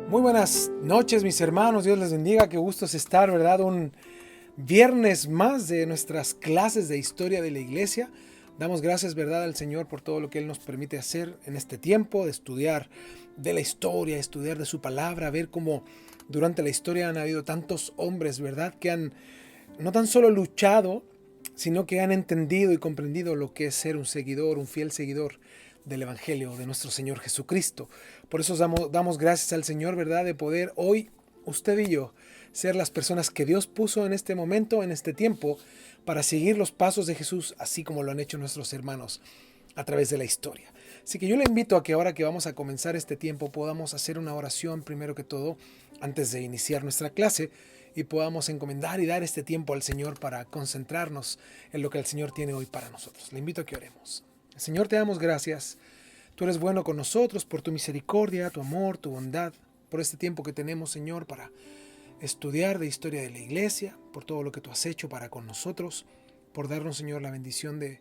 Muy buenas noches, mis hermanos. Dios les bendiga. Qué gusto es estar, ¿verdad? Un viernes más de nuestras clases de historia de la iglesia. Damos gracias, ¿verdad?, al Señor por todo lo que Él nos permite hacer en este tiempo, de estudiar de la historia, estudiar de su palabra, ver cómo durante la historia han habido tantos hombres, ¿verdad?, que han no tan solo luchado, sino que han entendido y comprendido lo que es ser un seguidor, un fiel seguidor del Evangelio de nuestro Señor Jesucristo. Por eso damos gracias al Señor, ¿verdad?, de poder hoy, usted y yo, ser las personas que Dios puso en este momento, en este tiempo, para seguir los pasos de Jesús, así como lo han hecho nuestros hermanos a través de la historia. Así que yo le invito a que ahora que vamos a comenzar este tiempo podamos hacer una oración primero que todo, antes de iniciar nuestra clase, y podamos encomendar y dar este tiempo al Señor para concentrarnos en lo que el Señor tiene hoy para nosotros. Le invito a que oremos. Señor, te damos gracias. Tú eres bueno con nosotros por tu misericordia, tu amor, tu bondad, por este tiempo que tenemos, Señor, para estudiar de historia de la iglesia, por todo lo que tú has hecho para con nosotros, por darnos, Señor, la bendición de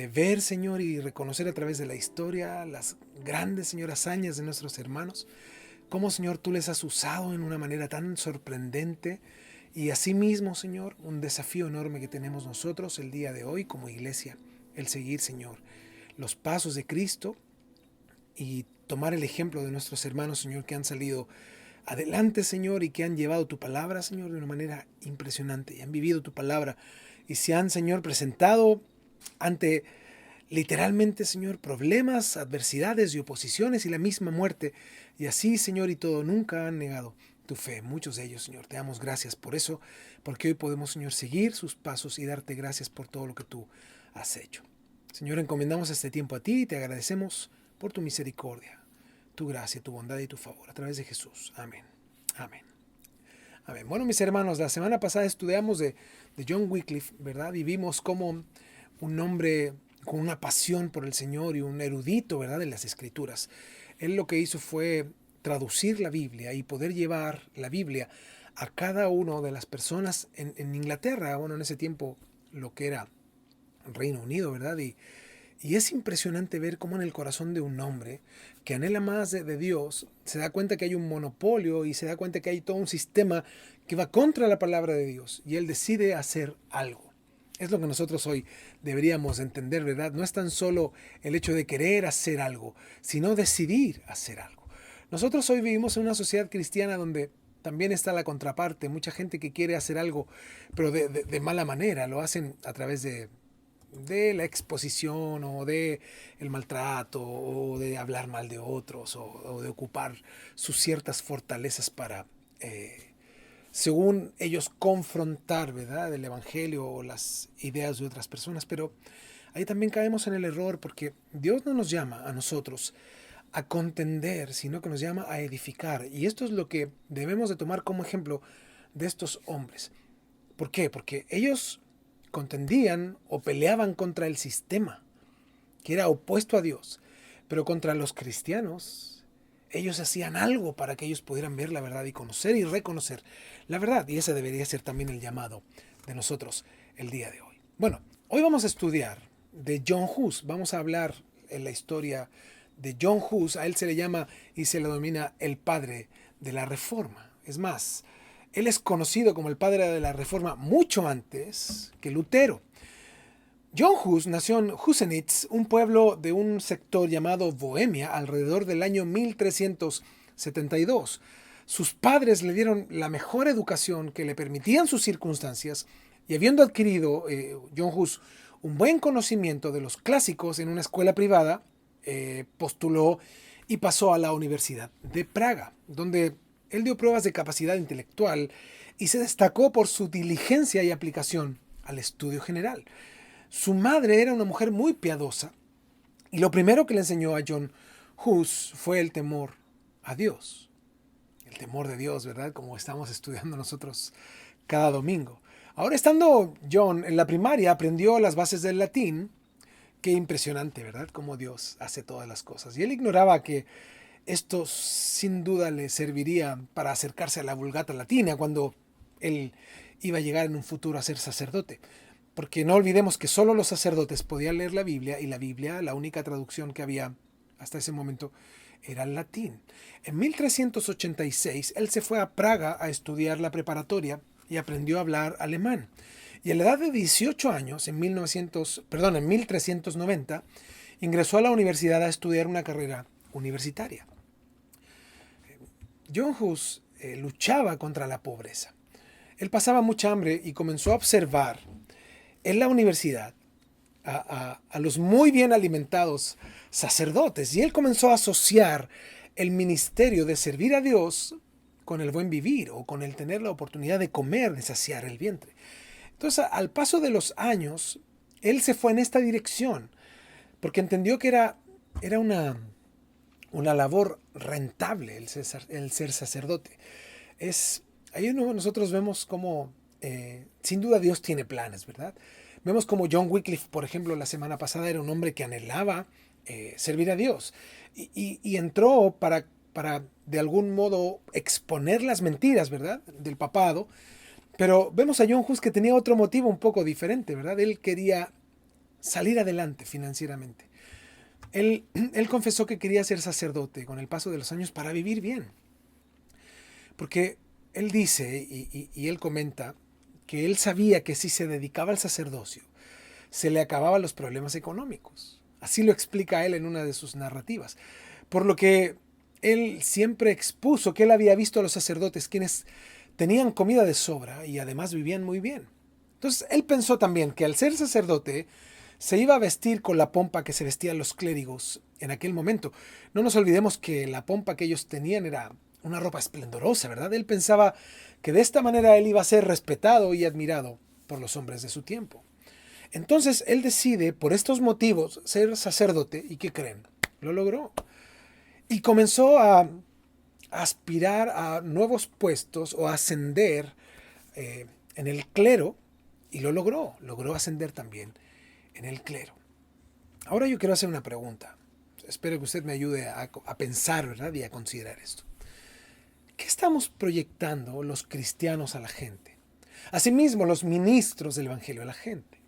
ver, Señor, y reconocer a través de la historia las grandes, Señor, hazañas de nuestros hermanos. Cómo, Señor, tú les has usado en una manera tan sorprendente y asimismo, Señor, un desafío enorme que tenemos nosotros el día de hoy como iglesia, el seguir, Señor, los pasos de Cristo y tomar el ejemplo de nuestros hermanos, Señor, que han salido adelante, Señor, y que han llevado tu palabra, Señor, de una manera impresionante y han vivido tu palabra y se han, Señor, presentado ante literalmente, Señor, problemas, adversidades y oposiciones y la misma muerte. Y así, Señor, y todo, nunca han negado tu fe. Muchos de ellos, Señor, te damos gracias por eso, porque hoy podemos, Señor, seguir sus pasos y darte gracias por todo lo que tú has hecho. Señor, encomendamos este tiempo a ti y te agradecemos por tu misericordia, tu gracia, tu bondad y tu favor. A través de Jesús. Amén. Amén. Amén. Bueno, mis hermanos, la semana pasada estudiamos de John Wycliffe, ¿verdad? Y vimos cómo un hombre con una pasión por el Señor y un erudito, ¿verdad?, de las Escrituras. Él lo que hizo fue traducir la Biblia y poder llevar la Biblia a cada una de las personas en Inglaterra, bueno, en ese tiempo lo que era Reino Unido, ¿verdad? Y es impresionante ver cómo en el corazón de un hombre que anhela más de Dios, se da cuenta que hay un monopolio y se da cuenta que hay todo un sistema que va contra la palabra de Dios y él decide hacer algo. Es lo que nosotros hoy deberíamos entender, ¿verdad? No es tan solo el hecho de querer hacer algo, sino decidir hacer algo. Nosotros hoy vivimos en una sociedad cristiana donde también está la contraparte, mucha gente que quiere hacer algo, pero de mala manera, lo hacen a través de la exposición o de el maltrato o de hablar mal de otros o de ocupar sus ciertas fortalezas para según ellos confrontar, ¿verdad?, el evangelio o las ideas de otras personas. Pero ahí también caemos en el error porque Dios no nos llama a nosotros a contender, sino que nos llama a edificar, y esto es lo que debemos de tomar como ejemplo de estos hombres. ¿Por qué? Porque ellos contendían o peleaban contra el sistema, que era opuesto a Dios, pero contra los cristianos, ellos hacían algo para que ellos pudieran ver la verdad y conocer y reconocer la verdad, y ese debería ser también el llamado de nosotros el día de hoy. Bueno, hoy vamos a estudiar de John Hus, vamos a hablar en la historia de John Hus. A él se le llama y se le denomina el padre de la Reforma. Es más, él es conocido como el padre de la Reforma mucho antes que Lutero. John Hus nació en Husenitz, un pueblo de un sector llamado Bohemia, alrededor del año 1372. Sus padres le dieron la mejor educación que le permitían sus circunstancias y habiendo adquirido John Hus un buen conocimiento de los clásicos en una escuela privada, postuló y pasó a la Universidad de Praga, donde él dio pruebas de capacidad intelectual y se destacó por su diligencia y aplicación al estudio general. Su madre era una mujer muy piadosa y lo primero que le enseñó a John Hus fue el temor a Dios. El temor de Dios, ¿verdad? Como estamos estudiando nosotros cada domingo. Ahora, estando John en la primaria, aprendió las bases del latín. Qué impresionante, ¿verdad? Cómo Dios hace todas las cosas. Y él ignoraba que esto sin duda le serviría para acercarse a la Vulgata Latina cuando él iba a llegar en un futuro a ser sacerdote. Porque no olvidemos que solo los sacerdotes podían leer la Biblia, y la Biblia, la única traducción que había hasta ese momento, era el latín. En 1386 él se fue a Praga a estudiar la preparatoria y aprendió a hablar alemán. Y a la edad de 18 años, en 1390, ingresó a la universidad a estudiar una carrera universitaria. John Hus luchaba contra la pobreza. Él pasaba mucha hambre y comenzó a observar en la universidad a los muy bien alimentados sacerdotes. Y él comenzó a asociar el ministerio de servir a Dios con el buen vivir o con el tener la oportunidad de comer, de saciar el vientre. Entonces, al paso de los años, él se fue en esta dirección porque entendió que era una labor rentable el ser sacerdote. Ahí nosotros vemos cómo, sin duda, Dios tiene planes, ¿verdad? Vemos como John Wycliffe, por ejemplo, la semana pasada era un hombre que anhelaba servir a Dios y entró para de algún modo exponer las mentiras, ¿verdad?, del papado. Pero vemos a John Hus que tenía otro motivo un poco diferente, ¿verdad? Él quería salir adelante financieramente. Él confesó que quería ser sacerdote con el paso de los años para vivir bien. Porque él dice y él comenta que él sabía que si se dedicaba al sacerdocio, se le acababan los problemas económicos. Así lo explica él en una de sus narrativas. Por lo que él siempre expuso que él había visto a los sacerdotes quienes tenían comida de sobra y además vivían muy bien. Entonces él pensó también que al ser sacerdote se iba a vestir con la pompa que se vestían los clérigos en aquel momento. No nos olvidemos que la pompa que ellos tenían era una ropa esplendorosa, ¿verdad? Él pensaba que de esta manera él iba a ser respetado y admirado por los hombres de su tiempo. Entonces él decide, por estos motivos, ser sacerdote. ¿Y qué creen? Lo logró. Y comenzó a aspirar a nuevos puestos o a ascender en el clero. Y lo logró. Logró ascender también en el clero. Ahora yo quiero hacer una pregunta. Espero que usted me ayude a pensar, ¿verdad?, y a considerar esto. ¿Qué estamos proyectando los cristianos a la gente? Asimismo, los ministros del Evangelio a la gente.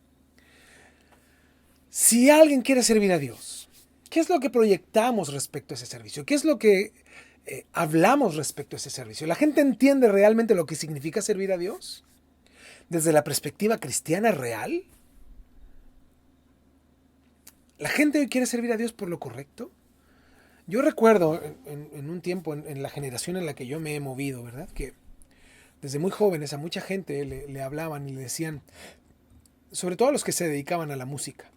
Si alguien quiere servir a Dios, ¿qué es lo que proyectamos respecto a ese servicio? ¿Qué es lo que hablamos respecto a ese servicio? ¿La gente entiende realmente lo que significa servir a Dios? Desde la perspectiva cristiana real. ¿La gente hoy quiere servir a Dios por lo correcto? Yo recuerdo en un tiempo, en la generación en la que yo me he movido, ¿verdad?, que desde muy jóvenes a mucha gente le hablaban y le decían, sobre todo a los que se dedicaban a la música,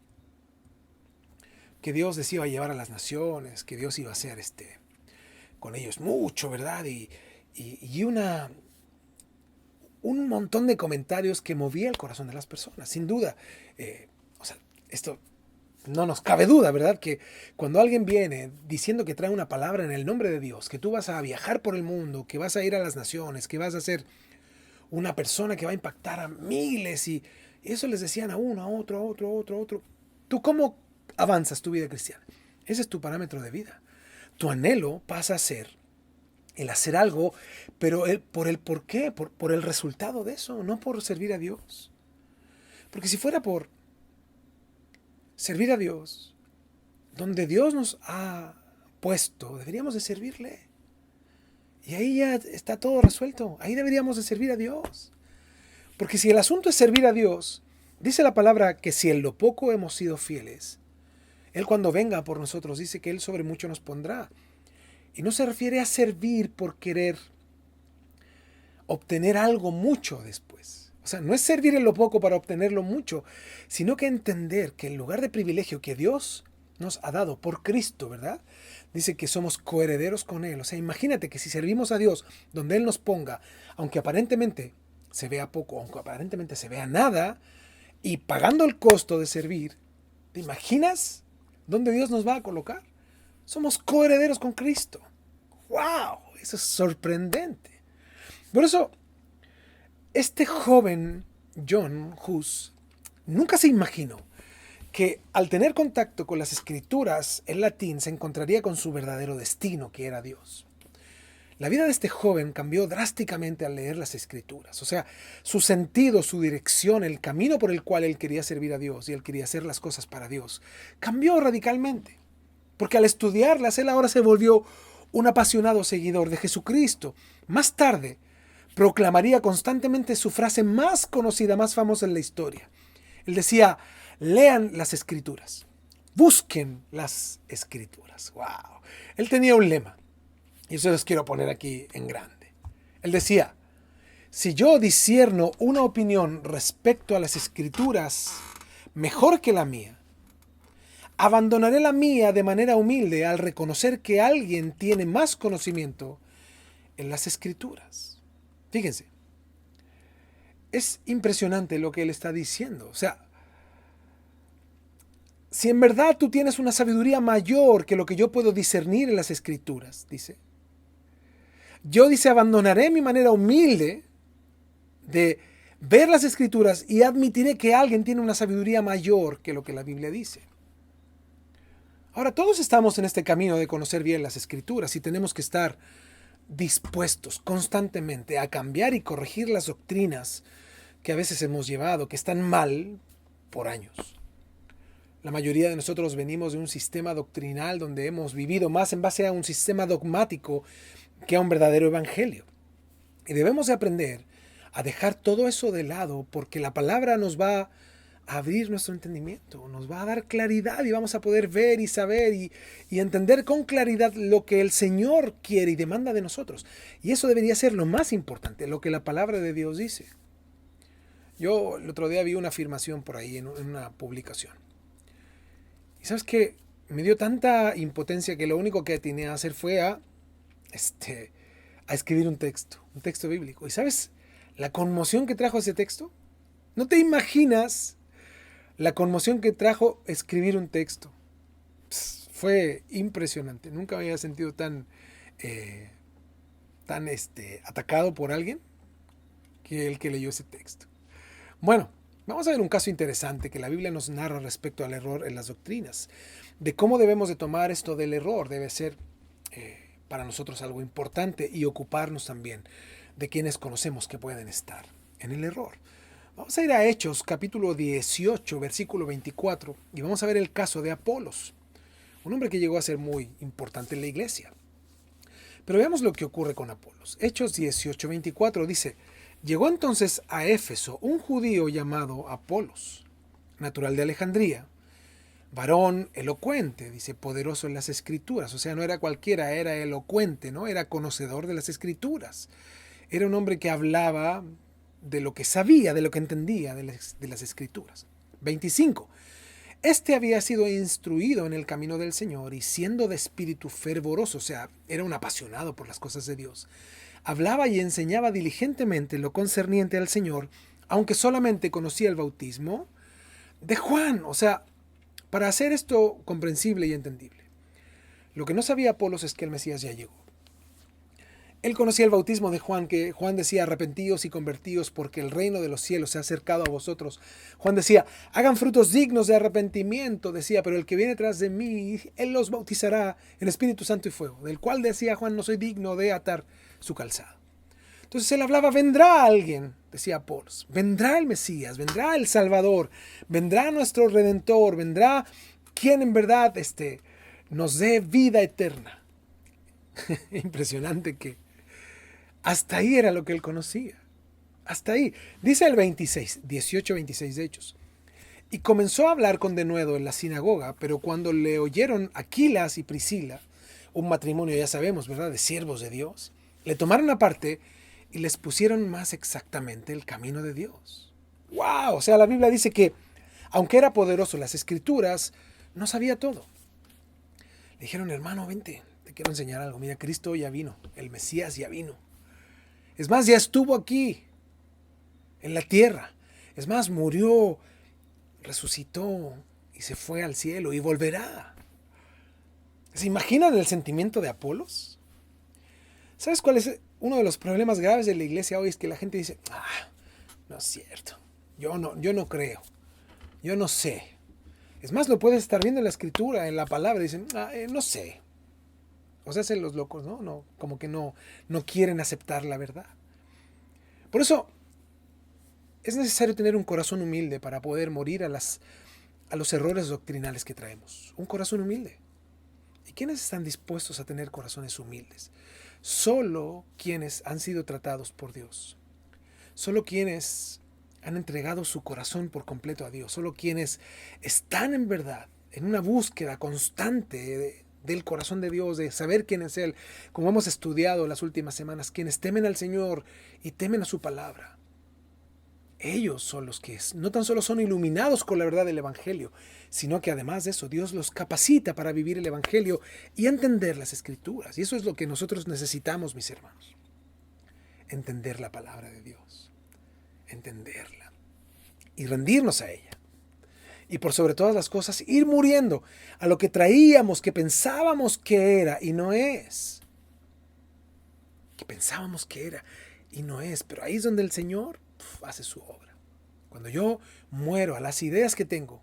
que Dios les iba a llevar a las naciones, que Dios iba a hacer con ellos mucho, ¿verdad? Y un montón de comentarios que movía el corazón de las personas, sin duda. Esto no nos cabe duda, ¿verdad?, que cuando alguien viene diciendo que trae una palabra en el nombre de Dios, que tú vas a viajar por el mundo, que vas a ir a las naciones, que vas a ser una persona que va a impactar a miles, y eso les decían a uno, a otro, a otro, a otro, a otro. ¿Tú cómo avanzas tu vida cristiana? Ese es tu parámetro de vida. Tu anhelo pasa a ser el hacer algo, pero por el por qué, por el resultado de eso, no por servir a Dios. Porque si fuera por servir a Dios, donde Dios nos ha puesto, deberíamos de servirle. Y ahí ya está todo resuelto. Ahí deberíamos de servir a Dios. Porque si el asunto es servir a Dios, dice la palabra que si en lo poco hemos sido fieles, Él cuando venga por nosotros dice que Él sobre mucho nos pondrá. Y no se refiere a servir por querer obtener algo mucho después. O sea, no es servir en lo poco para obtenerlo mucho, sino que entender que el lugar de privilegio que Dios nos ha dado por Cristo, ¿verdad?, dice que somos coherederos con Él. O sea, imagínate que si servimos a Dios donde Él nos ponga, aunque aparentemente se vea poco, aunque aparentemente se vea nada, y pagando el costo de servir, ¿te imaginas dónde Dios nos va a colocar? Somos coherederos con Cristo. ¡Wow! Eso es sorprendente. Por eso, este joven John Hus nunca se imaginó que al tener contacto con las escrituras en latín se encontraría con su verdadero destino, que era Dios. La vida de este joven cambió drásticamente al leer las escrituras. O sea, su sentido, su dirección, el camino por el cual él quería servir a Dios y él quería hacer las cosas para Dios, cambió radicalmente. porque al estudiarlas, él ahora se volvió un apasionado seguidor de Jesucristo. Más tarde, proclamaría constantemente su frase más conocida, más famosa en la historia. Él decía, lean las Escrituras, busquen las Escrituras. ¡Wow! Él tenía un lema, y eso los quiero poner aquí en grande. Él decía, si yo discierno una opinión respecto a las Escrituras mejor que la mía, abandonaré la mía de manera humilde al reconocer que alguien tiene más conocimiento en las Escrituras. Fíjense, es impresionante lo que él está diciendo. O sea, si en verdad tú tienes una sabiduría mayor que lo que yo puedo discernir en las Escrituras, dice, yo, dice, abandonaré mi manera humilde de ver las Escrituras y admitiré que alguien tiene una sabiduría mayor que lo que la Biblia dice. Ahora, todos estamos en este camino de conocer bien las Escrituras y tenemos que estar dispuestos constantemente a cambiar y corregir las doctrinas que a veces hemos llevado, que están mal por años. La mayoría de nosotros venimos de un sistema doctrinal donde hemos vivido más en base a un sistema dogmático que a un verdadero evangelio. Y debemos de aprender a dejar todo eso de lado porque la palabra nos va a abrir nuestro entendimiento, nos va a dar claridad y vamos a poder ver y saber y entender con claridad lo que el Señor quiere y demanda de nosotros. Y eso debería ser lo más importante, lo que la palabra de Dios dice. Yo el otro día vi una afirmación por ahí en una publicación. Y sabes que me dio tanta impotencia que lo único que tenía que hacer fue a escribir un texto bíblico. ¿Y sabes la conmoción que trajo ese texto? No te imaginas la conmoción que trajo escribir un texto. Fue impresionante. Nunca me había sentido tan atacado por alguien que el que leyó ese texto. Bueno, vamos a ver un caso interesante que la Biblia nos narra respecto al error en las doctrinas. De cómo debemos de tomar esto del error. Debe ser para nosotros algo importante y ocuparnos también de quienes conocemos que pueden estar en el error. Vamos a ir a Hechos, capítulo 18, versículo 24, y vamos a ver el caso de Apolos, un hombre que llegó a ser muy importante en la iglesia. Pero veamos lo que ocurre con Apolos. Hechos 18, 24 dice, llegó entonces a Éfeso un judío llamado Apolos, natural de Alejandría, varón elocuente, dice, poderoso en las escrituras. O sea, no era cualquiera, era elocuente, ¿no? Era conocedor de las escrituras. Era un hombre que hablaba de lo que sabía, de lo que entendía de las escrituras. 25. Este había sido instruido en el camino del Señor y siendo de espíritu fervoroso, o sea, era un apasionado por las cosas de Dios, hablaba y enseñaba diligentemente lo concerniente al Señor, aunque solamente conocía el bautismo de Juan. O sea, para hacer esto comprensible y entendible, lo que no sabía Apolos es que el Mesías ya llegó. Él conocía el bautismo de Juan, que Juan decía, arrepentíos y convertíos porque el reino de los cielos se ha acercado a vosotros. Juan decía, hagan frutos dignos de arrepentimiento, decía, pero el que viene tras de mí, él los bautizará en Espíritu Santo y fuego, del cual decía Juan, no soy digno de atar su calzado. Entonces él hablaba, vendrá alguien, decía Apolos, vendrá el Mesías, vendrá el Salvador, vendrá nuestro Redentor, vendrá quien en verdad nos dé vida eterna. Impresionante que hasta ahí era lo que él conocía. Hasta ahí. Dice el 18-26 de Hechos. Y comenzó a hablar con denuedo en la sinagoga, pero cuando le oyeron Aquilas y Priscila, un matrimonio, ya sabemos, ¿verdad?, de siervos de Dios, le tomaron aparte y les pusieron más exactamente el camino de Dios. ¡Wow! O sea, la Biblia dice que, aunque era poderoso en las Escrituras, no sabía todo. Le dijeron, hermano, vente, te quiero enseñar algo. Mira, Cristo ya vino, el Mesías ya vino. Es más, ya estuvo aquí, en la tierra. Es más, murió, resucitó y se fue al cielo y volverá. ¿Se imaginan el sentimiento de Apolos? ¿Sabes cuál es uno de los problemas graves de la iglesia hoy? Es que la gente dice, no es cierto, yo no creo, yo no sé. Es más, lo puedes estar viendo en la escritura, en la palabra, dicen, no sé. O sea, hacen los locos, ¿no? Como que no quieren aceptar la verdad. Por eso es necesario tener un corazón humilde para poder morir a los errores doctrinales que traemos. Un corazón humilde. ¿Y quiénes están dispuestos a tener corazones humildes? Solo quienes han sido tratados por Dios. Solo quienes han entregado su corazón por completo a Dios. Solo quienes están en verdad en una búsqueda constante del corazón de Dios, de saber quién es Él, como hemos estudiado las últimas semanas, quienes temen al Señor y temen a su palabra. Ellos son los que no tan solo son iluminados con la verdad del Evangelio, sino que además de eso Dios los capacita para vivir el Evangelio y entender las Escrituras. Y eso es lo que nosotros necesitamos, mis hermanos. Entender la palabra de Dios, entenderla y rendirnos a ella. Y por sobre todas las cosas, ir muriendo a lo que traíamos, que pensábamos que era y no es. Que pensábamos que era y no es. Pero ahí es donde el Señor hace su obra. Cuando yo muero a las ideas que tengo,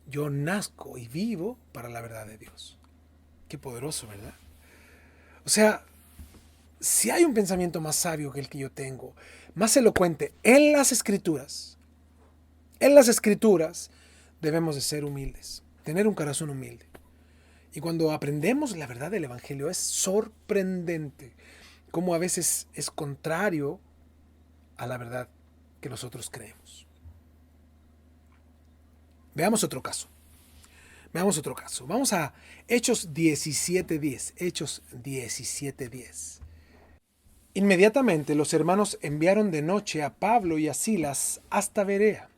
yo nazco y vivo para la verdad de Dios. Qué poderoso, ¿verdad? O sea, si hay un pensamiento más sabio que el que yo tengo, más elocuente en las Escrituras, debemos de ser humildes, tener un corazón humilde. Y cuando aprendemos la verdad del Evangelio es sorprendente cómo a veces es contrario a la verdad que nosotros creemos. Veamos otro caso. Vamos a Hechos 17:10. Hechos 17:10. Inmediatamente los hermanos enviaron de noche a Pablo y a Silas hasta Berea.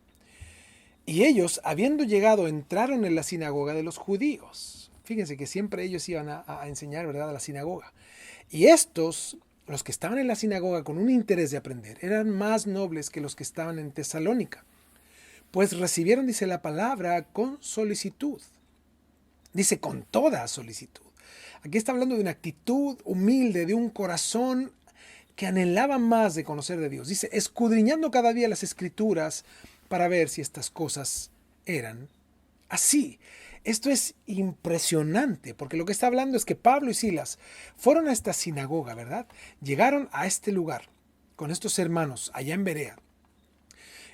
Y ellos, habiendo llegado, entraron en la sinagoga de los judíos. Fíjense que siempre ellos iban a enseñar, ¿verdad?, a la sinagoga. Y estos, los que estaban en la sinagoga con un interés de aprender, eran más nobles que los que estaban en Tesalónica. Pues recibieron, dice la palabra, con solicitud. Dice con toda solicitud. Aquí está hablando de una actitud humilde, de un corazón que anhelaba más de conocer de Dios. Dice, escudriñando cada día las Escrituras para ver si estas cosas eran así. Esto es impresionante, porque lo que está hablando es que Pablo y Silas fueron a esta sinagoga, ¿verdad? Llegaron a este lugar con estos hermanos allá en Berea.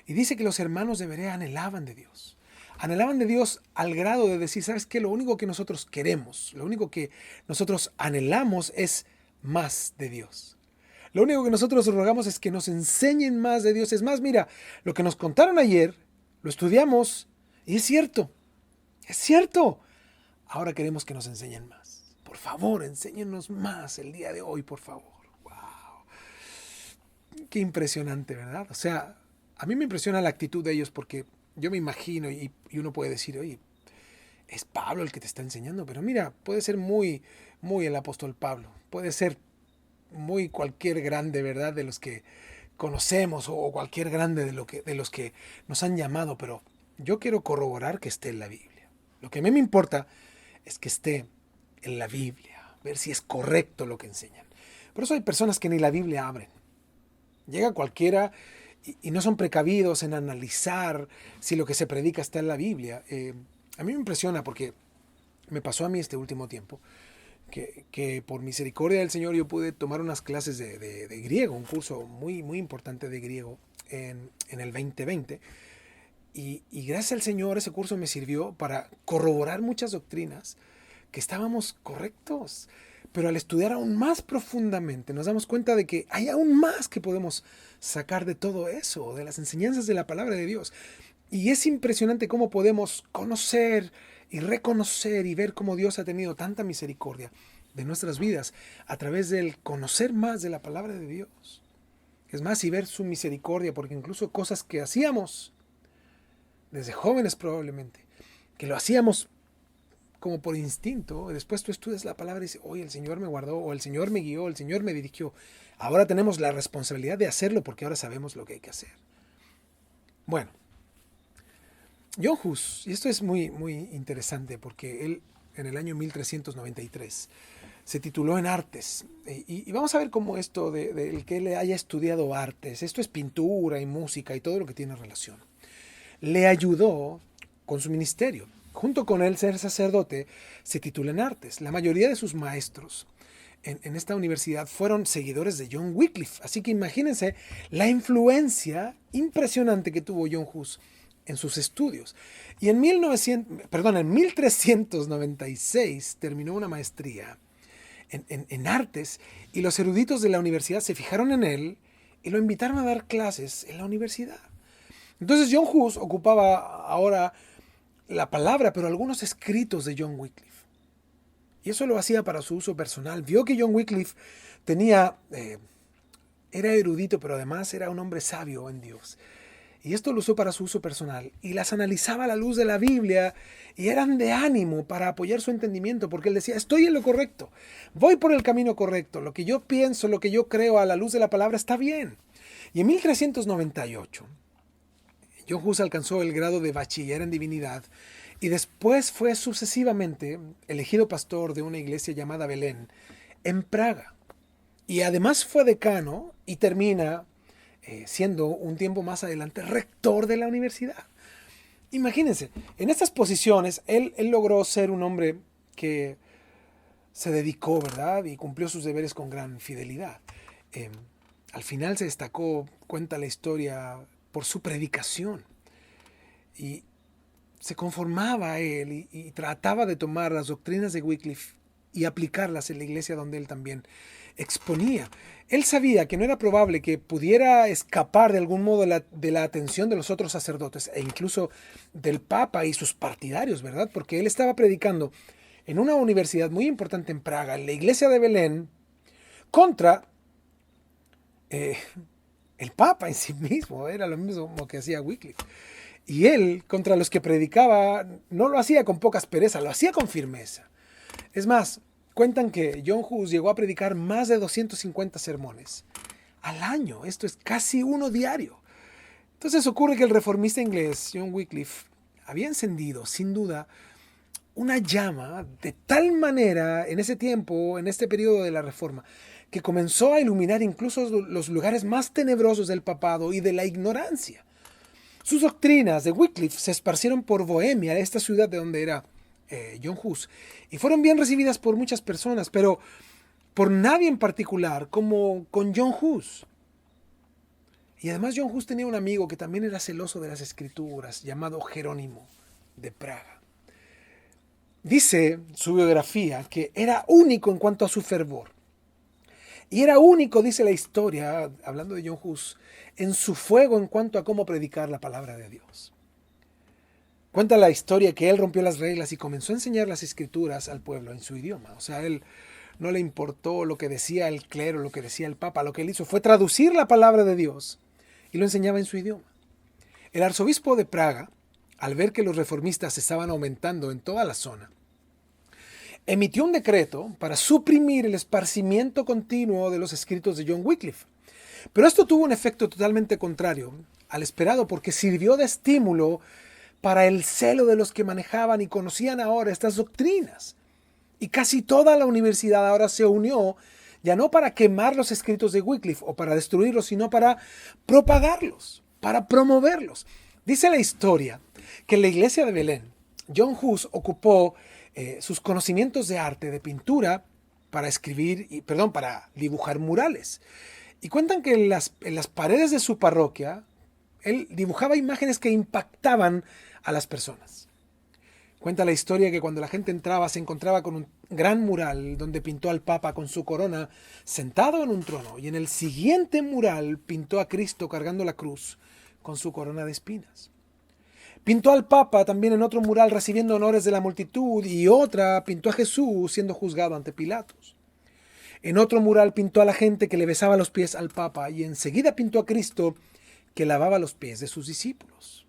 Y dice que los hermanos de Berea anhelaban de Dios. Anhelaban de Dios al grado de decir, ¿sabes qué? Lo único que nosotros queremos, lo único que nosotros anhelamos es más de Dios. Lo único que nosotros rogamos es que nos enseñen más de Dios. Es más, mira, lo que nos contaron ayer, lo estudiamos y es cierto. Es cierto. Ahora queremos que nos enseñen más. Por favor, enséñenos más el día de hoy, por favor. Wow. Qué impresionante, ¿verdad? O sea, a mí me impresiona la actitud de ellos porque yo me imagino y uno puede decir, oye, es Pablo el que te está enseñando, pero mira, puede ser muy el apóstol Pablo. Puede ser muy cualquier grande, ¿verdad?, de los que conocemos o cualquier grande de los que nos han llamado, pero yo quiero corroborar que esté en la Biblia. Lo que a mí me importa es que esté en la Biblia, ver si es correcto lo que enseñan. Por eso hay personas que ni la Biblia abren. Llega cualquiera y no son precavidos en analizar si lo que se predica está en la Biblia. A mí me impresiona porque me pasó a mí este último tiempo. Que por misericordia del Señor yo pude tomar unas clases de griego, un curso muy importante de griego en el 2020. Y gracias al Señor ese curso me sirvió para corroborar muchas doctrinas que estábamos correctos. Pero al estudiar aún más profundamente nos damos cuenta de que hay aún más que podemos sacar de todo eso, de las enseñanzas de la palabra de Dios. Y es impresionante cómo podemos conocer y reconocer y ver cómo Dios ha tenido tanta misericordia de nuestras vidas a través del conocer más de la palabra de Dios. Es más, y ver su misericordia, porque incluso cosas que hacíamos desde jóvenes probablemente, que lo hacíamos como por instinto, después tú estudias la palabra y dices, oye, el Señor me guardó, o el Señor me guió, el Señor me dirigió. Ahora tenemos la responsabilidad de hacerlo porque ahora sabemos lo que hay que hacer. Bueno, John Hus, y esto es muy interesante porque él en el año 1393 se tituló en artes. Y vamos a ver cómo esto de el que él haya estudiado artes, esto es pintura y música y todo lo que tiene relación, le ayudó con su ministerio. Junto con él ser sacerdote, se titula en artes. La mayoría de sus maestros en esta universidad fueron seguidores de John Wycliffe. Así que imagínense la influencia impresionante que tuvo John Hus en sus estudios. Y en 1396 terminó una maestría en artes, y los eruditos de la universidad se fijaron en él y lo invitaron a dar clases en la universidad. Entonces John Hus ocupaba ahora la palabra, pero algunos escritos de John Wycliffe. Y eso lo hacía para su uso personal. Vio que John Wycliffe era erudito, pero además era un hombre sabio en Dios. Y esto lo usó para su uso personal. Y las analizaba a la luz de la Biblia y eran de ánimo para apoyar su entendimiento, porque él decía, estoy en lo correcto, voy por el camino correcto, lo que yo pienso, lo que yo creo a la luz de la palabra está bien. Y en 1398, John Hus alcanzó el grado de bachiller en divinidad y después fue sucesivamente elegido pastor de una iglesia llamada Belén en Praga. Y además fue decano y termina siendo un tiempo más adelante rector de la universidad. Imagínense, en estas posiciones él logró ser un hombre que se dedicó, ¿verdad? Y cumplió sus deberes con gran fidelidad. Al final se destacó, cuenta la historia, por su predicación. Y se conformaba a él y trataba de tomar las doctrinas de Wycliffe y aplicarlas en la iglesia donde él también exponía. Él sabía que no era probable que pudiera escapar de algún modo de la atención de los otros sacerdotes e incluso del Papa y sus partidarios, ¿verdad? Porque él estaba predicando en una universidad muy importante en Praga, en la iglesia de Belén, contra el Papa en sí mismo. Era lo mismo que hacía Wycliffe. Y él, contra los que predicaba, no lo hacía con poca aspereza, lo hacía con firmeza. Es más, cuentan que John Hus llegó a predicar más de 250 sermones al año. Esto es casi uno diario. Entonces ocurre que el reformista inglés, John Wycliffe, había encendido, sin duda, una llama de tal manera en ese tiempo, en este periodo de la Reforma, que comenzó a iluminar incluso los lugares más tenebrosos del papado y de la ignorancia. Sus doctrinas de Wycliffe se esparcieron por Bohemia, esta ciudad de donde era John Hus, y fueron bien recibidas por muchas personas, pero por nadie en particular como con John Hus. Y además John Hus tenía un amigo que también era celoso de las escrituras, llamado Jerónimo de Praga. Dice su biografía que era único en cuanto a su fervor. Y era único, dice la historia, hablando de John Hus, en su fuego en cuanto a cómo predicar la palabra de Dios. Cuenta la historia que él rompió las reglas y comenzó a enseñar las escrituras al pueblo en su idioma. O sea, a él no le importó lo que decía el clero, lo que decía el papa. Lo que él hizo fue traducir la palabra de Dios y lo enseñaba en su idioma. El arzobispo de Praga, al ver que los reformistas estaban aumentando en toda la zona, emitió un decreto para suprimir el esparcimiento continuo de los escritos de John Wycliffe. Pero esto tuvo un efecto totalmente contrario al esperado, porque sirvió de estímulo para el celo de los que manejaban y conocían ahora estas doctrinas. Y casi toda la universidad ahora se unió, ya no para quemar los escritos de Wycliffe o para destruirlos, sino para propagarlos, para promoverlos. Dice la historia que en la iglesia de Belén, John Hus ocupó sus conocimientos de arte, de pintura, para para dibujar murales. Y cuentan que en las paredes de su parroquia, él dibujaba imágenes que impactaban a las personas. Cuenta la historia que cuando la gente entraba se encontraba con un gran mural donde pintó al Papa con su corona sentado en un trono, y en el siguiente mural pintó a Cristo cargando la cruz con su corona de espinas. Pintó al Papa también en otro mural recibiendo honores de la multitud, y otra pintó a Jesús siendo juzgado ante Pilatos. En otro mural pintó a la gente que le besaba los pies al Papa, y enseguida pintó a Cristo que lavaba los pies de sus discípulos.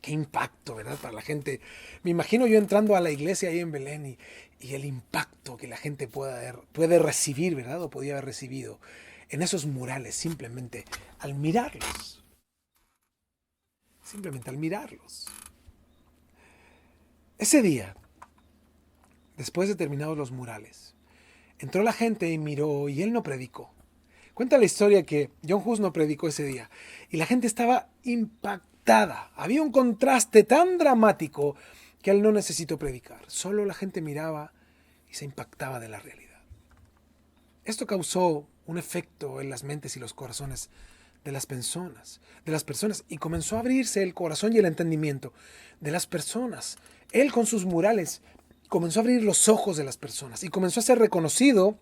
Qué impacto, ¿verdad? Para la gente. Me imagino yo entrando a la iglesia ahí en Belén y el impacto que la gente puede recibir, ¿verdad? O podía haber recibido en esos murales simplemente al mirarlos. Simplemente al mirarlos. Ese día, después de terminados los murales, entró la gente y miró, y él no predicó. Cuenta la historia que John Hus no predicó ese día y la gente estaba impactada. Había un contraste tan dramático que él no necesitó predicar. Solo la gente miraba y se impactaba de la realidad. Esto causó un efecto en las mentes y los corazones de las personas, y comenzó a abrirse el corazón y el entendimiento de las personas. Él con sus murales comenzó a abrir los ojos de las personas y comenzó a ser reconocido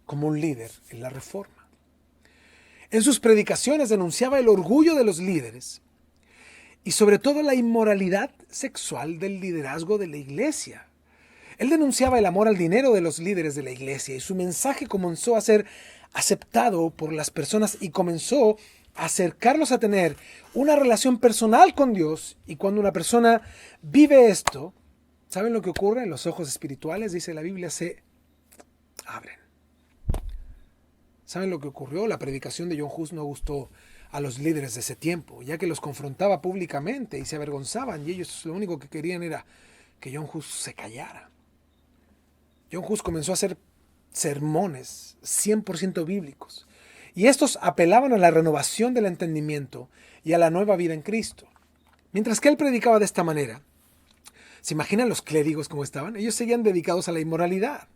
como un líder en la Reforma. En sus predicaciones denunciaba el orgullo de los líderes y sobre todo la inmoralidad sexual del liderazgo de la iglesia. Él denunciaba el amor al dinero de los líderes de la iglesia y su mensaje comenzó a ser aceptado por las personas y comenzó a acercarlos a tener una relación personal con Dios. Y cuando una persona vive esto, ¿saben lo que ocurre? Los ojos espirituales, dice la Biblia, se abren. ¿Saben lo que ocurrió? La predicación de John Hus no gustó a los líderes de ese tiempo, ya que los confrontaba públicamente y se avergonzaban, y ellos lo único que querían era que John Hus se callara. John Hus comenzó a hacer sermones 100% bíblicos, y estos apelaban a la renovación del entendimiento y a la nueva vida en Cristo. Mientras que él predicaba de esta manera, ¿se imaginan los clérigos cómo estaban? Ellos seguían dedicados a la inmoralidad.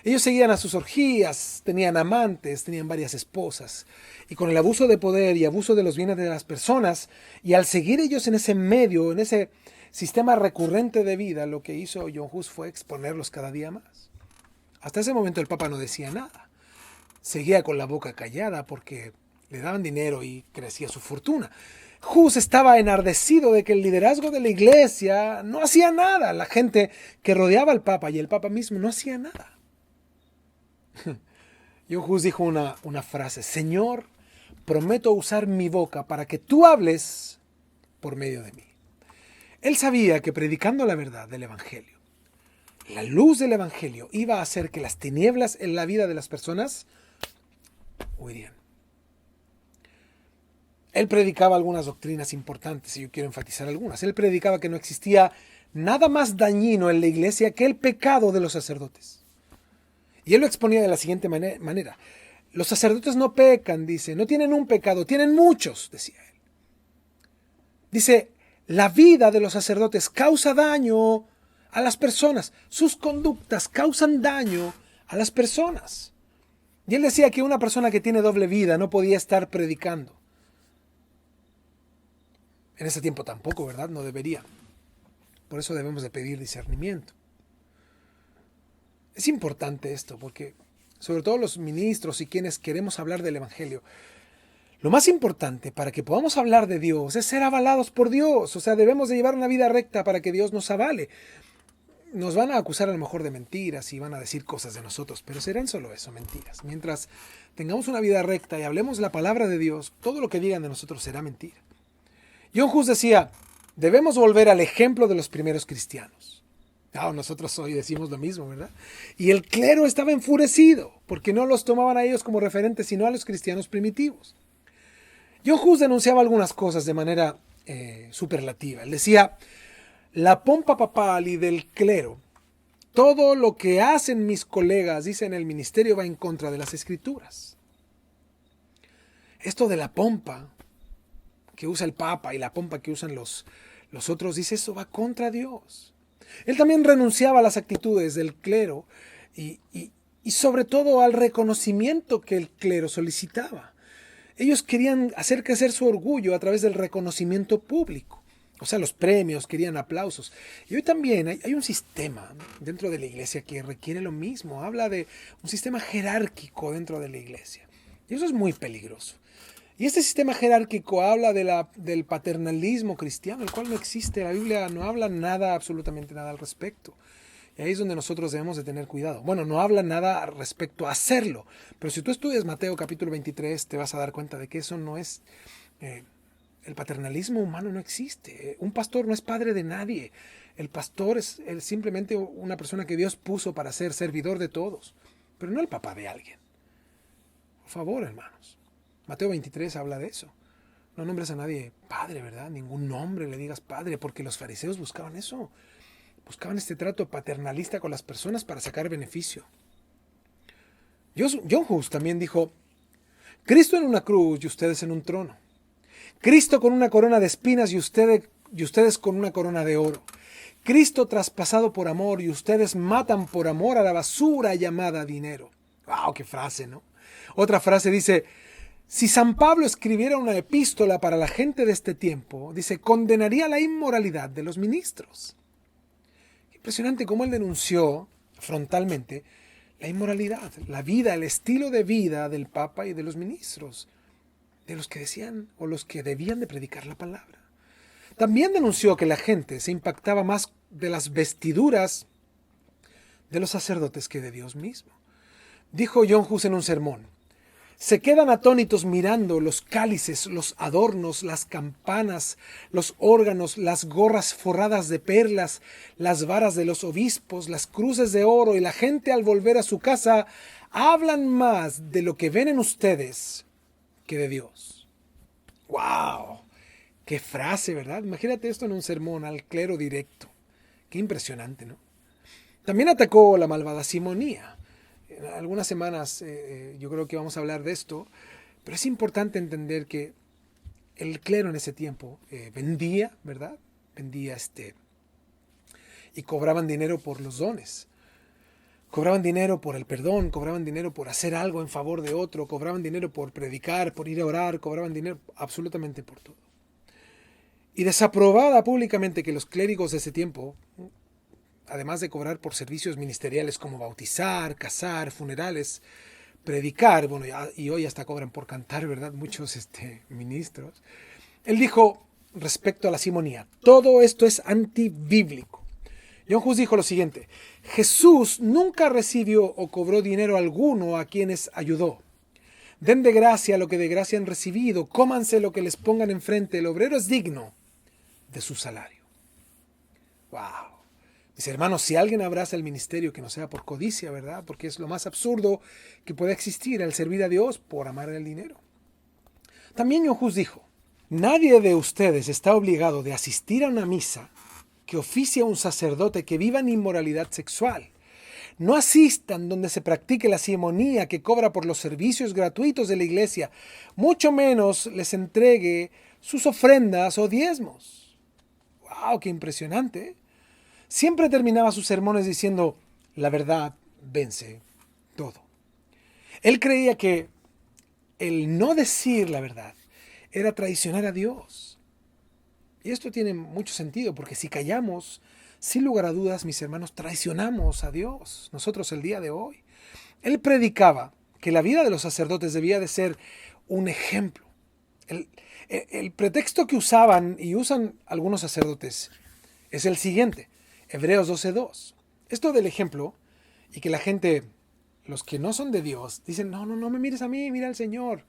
Ellos seguían a sus orgías, tenían amantes, tenían varias esposas, y con el abuso de poder y abuso de los bienes de las personas, y al seguir ellos en ese medio, en ese sistema recurrente de vida, lo que hizo John Hus fue exponerlos cada día más. Hasta ese momento el Papa no decía nada. Seguía con la boca callada porque le daban dinero y crecía su fortuna. Hus estaba enardecido de que el liderazgo de la iglesia no hacía nada. La gente que rodeaba al Papa y el Papa mismo no hacía nada. John Hus dijo una frase: Señor, prometo usar mi boca para que tú hables por medio de mí. Él sabía que predicando la verdad del Evangelio, la luz del Evangelio iba a hacer que las tinieblas en la vida de las personas huirían. Él predicaba algunas doctrinas importantes y yo quiero enfatizar algunas. Él predicaba que no existía nada más dañino en la iglesia que el pecado de los sacerdotes. Y él lo exponía de la siguiente manera. Los sacerdotes no pecan, dice, no tienen un pecado, tienen muchos, decía él. Dice, la vida de los sacerdotes causa daño a las personas. Sus conductas causan daño a las personas. Y él decía que una persona que tiene doble vida no podía estar predicando. En ese tiempo tampoco, ¿verdad? No debería. Por eso debemos de pedir discernimiento. Es importante esto porque, sobre todo los ministros y quienes queremos hablar del Evangelio, lo más importante para que podamos hablar de Dios es ser avalados por Dios. O sea, debemos de llevar una vida recta para que Dios nos avale. Nos van a acusar a lo mejor de mentiras y van a decir cosas de nosotros, pero serán solo eso, mentiras. Mientras tengamos una vida recta y hablemos la palabra de Dios, todo lo que digan de nosotros será mentira. John Hus decía, debemos volver al ejemplo de los primeros cristianos. Nosotros hoy decimos lo mismo, ¿verdad? Y el clero estaba enfurecido porque no los tomaban a ellos como referentes, sino a los cristianos primitivos. John Hus denunciaba algunas cosas de manera superlativa. Él decía, la pompa papal y del clero, todo lo que hacen mis colegas, dice en el ministerio, va en contra de las escrituras. Esto de la pompa que usa el Papa y la pompa que usan los otros, dice, eso va contra Dios. Él también renunciaba a las actitudes del clero y sobre todo al reconocimiento que el clero solicitaba. Ellos querían hacer crecer su orgullo a través del reconocimiento público. O sea, los premios, querían aplausos. Y hoy también hay un sistema dentro de la iglesia que requiere lo mismo. Habla de un sistema jerárquico dentro de la iglesia. Y eso es muy peligroso. Y este sistema jerárquico habla del paternalismo cristiano, el cual no existe. La Biblia no habla nada, absolutamente nada al respecto. Y ahí es donde nosotros debemos de tener cuidado. Bueno, no habla nada respecto a hacerlo. Pero si tú estudias Mateo capítulo 23, te vas a dar cuenta de que eso no es... el paternalismo humano no existe. Un pastor no es padre de nadie. El pastor es simplemente una persona que Dios puso para ser servidor de todos. Pero no el papá de alguien. Por favor, hermanos. Mateo 23 habla de eso. No nombres a nadie padre, ¿verdad? Ningún nombre le digas padre, porque los fariseos buscaban eso. Buscaban este trato paternalista con las personas para sacar beneficio. John Hus también dijo, Cristo en una cruz y ustedes en un trono. Cristo con una corona de espinas y ustedes con una corona de oro. Cristo traspasado por amor y ustedes matan por amor a la basura llamada dinero. ¡Wow! ¡Qué frase!, ¿no? Otra frase dice, Si San Pablo escribiera una epístola para la gente de este tiempo, dice, condenaría la inmoralidad de los ministros. Impresionante cómo él denunció frontalmente la inmoralidad, la vida, el estilo de vida del Papa y de los ministros, de los que decían o los que debían de predicar la palabra. También denunció que la gente se impactaba más de las vestiduras de los sacerdotes que de Dios mismo. Dijo John Hus en un sermón, se quedan atónitos mirando los cálices, los adornos, las campanas, los órganos, las gorras forradas de perlas, las varas de los obispos, las cruces de oro, y la gente al volver a su casa hablan más de lo que ven en ustedes que de Dios. ¡Wow! ¡Qué frase!, ¿verdad? Imagínate esto en un sermón al clero directo. ¡Qué impresionante!, ¿no? También atacó la malvada simonía. En algunas semanas yo creo que vamos a hablar de esto, pero es importante entender que el clero en ese tiempo vendía, ¿verdad? Vendía y cobraban dinero por los dones. Cobraban dinero por el perdón, cobraban dinero por hacer algo en favor de otro, cobraban dinero por predicar, por ir a orar, cobraban dinero absolutamente por todo. Y desaprobada públicamente que los clérigos de ese tiempo, además de cobrar por servicios ministeriales como bautizar, casar, funerales, predicar, bueno, y hoy hasta cobran por cantar, ¿verdad? Muchos ministros. Él dijo respecto a la simonía, todo esto es antibíblico. John Hus dijo lo siguiente, Jesús nunca recibió o cobró dinero alguno a quienes ayudó. Den de gracia lo que de gracia han recibido, cómanse lo que les pongan enfrente, el obrero es digno de su salario. ¡Wow! Mis hermanos, si alguien abraza el ministerio que no sea por codicia, ¿verdad? Porque es lo más absurdo que puede existir, el servir a Dios por amar el dinero. También John Hus dijo, nadie de ustedes está obligado de asistir a una misa que oficia un sacerdote que viva en inmoralidad sexual. No asistan donde se practique la simonía que cobra por los servicios gratuitos de la iglesia, mucho menos les entregue sus ofrendas o diezmos. ¡Wow! ¡Qué impresionante! ¿Eh? Siempre terminaba sus sermones diciendo, la verdad vence todo. Él creía que el no decir la verdad era traicionar a Dios. Y esto tiene mucho sentido, porque si callamos, sin lugar a dudas, mis hermanos, traicionamos a Dios, nosotros el día de hoy. Él predicaba que la vida de los sacerdotes debía de ser un ejemplo. El pretexto que usaban y usan algunos sacerdotes es el siguiente. Hebreos 12:2. Esto del ejemplo, y que la gente, los que no son de Dios, dicen, no me mires a mí, mira al Señor.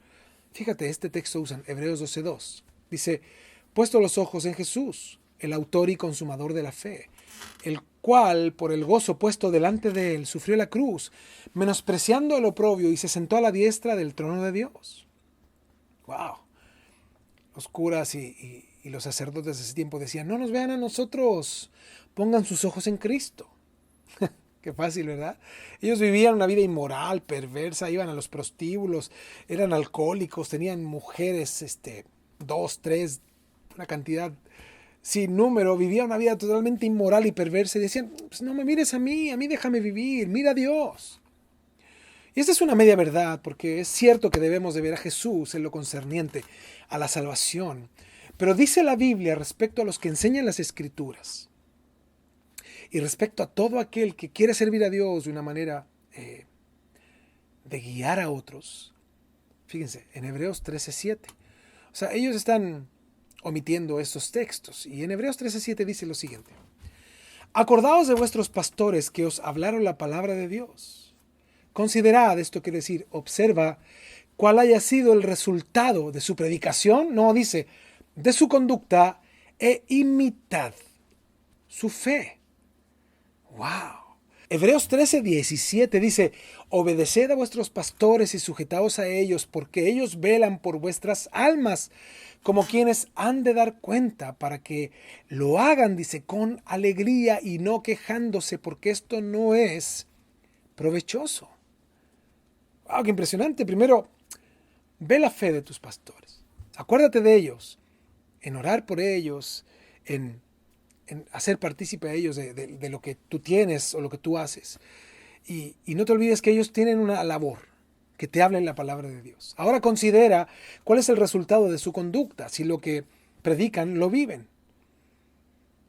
Fíjate, este texto usan Hebreos 12:2. Dice, puesto los ojos en Jesús, el autor y consumador de la fe, el cual, por el gozo puesto delante de él, sufrió la cruz, menospreciando el oprobio, y se sentó a la diestra del trono de Dios. ¡Wow! Los curas y los sacerdotes de ese tiempo decían, no nos vean a nosotros, pongan sus ojos en Cristo. Qué fácil, ¿verdad? Ellos vivían una vida inmoral, perversa, iban a los prostíbulos, eran alcohólicos, tenían mujeres, 2, 3, una cantidad sin número, vivían una vida totalmente inmoral y perversa y decían, pues no me mires a mí déjame vivir, mira a Dios. Y esta es una media verdad, porque es cierto que debemos de ver a Jesús en lo concerniente a la salvación. Pero dice la Biblia respecto a los que enseñan las Escrituras y respecto a todo aquel que quiere servir a Dios de una manera de guiar a otros. Fíjense, en Hebreos 13:7. O sea, ellos están omitiendo estos textos. Y en Hebreos 13:7 dice lo siguiente. Acordaos de vuestros pastores que os hablaron la palabra de Dios. Considerad, esto quiere decir, observa cuál haya sido el resultado de su predicación. No, dice, de su conducta e imitad su fe. ¡Wow! Hebreos 13:17 dice, obedeced a vuestros pastores y sujetaos a ellos, porque ellos velan por vuestras almas, como quienes han de dar cuenta, para que lo hagan, dice, con alegría y no quejándose, porque esto no es provechoso. ¡Wow! ¡Qué impresionante! Primero, ve la fe de tus pastores. Acuérdate de ellos, en orar por ellos, en hacer partícipe a ellos de lo que tú tienes o lo que tú haces. Y no te olvides que ellos tienen una labor, que te hablen la palabra de Dios. Ahora considera cuál es el resultado de su conducta, si lo que predican lo viven.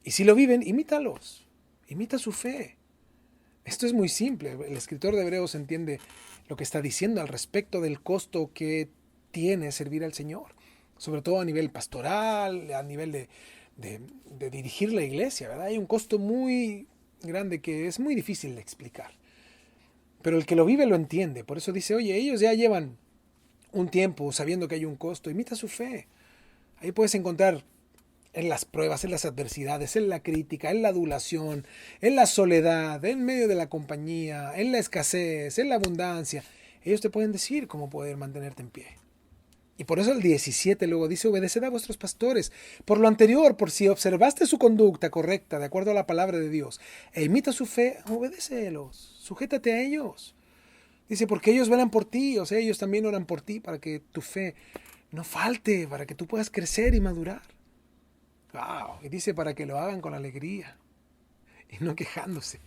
Y si lo viven, imítalos, imita su fe. Esto es muy simple. El escritor de Hebreos entiende lo que está diciendo al respecto del costo que tiene servir al Señor, sobre todo a nivel pastoral, a nivel de dirigir la iglesia, ¿verdad? Hay un costo muy grande que es muy difícil de explicar. Pero el que lo vive lo entiende. Por eso dice, oye, ellos ya llevan un tiempo sabiendo que hay un costo. Imita su fe. Ahí puedes encontrar en las pruebas, en las adversidades, en la crítica, en la adulación, en la soledad, en medio de la compañía, en la escasez, en la abundancia. Ellos te pueden decir cómo poder mantenerte en pie. Y por eso el 17 luego dice, obedeced a vuestros pastores. Por lo anterior, por si observaste su conducta correcta, de acuerdo a la palabra de Dios, e imita su fe, obedécelos, sujétate a ellos. Dice, porque ellos velan por ti, o sea, ellos también oran por ti para que tu fe no falte, para que tú puedas crecer y madurar. Wow. Y dice, para que lo hagan con alegría y no quejándose.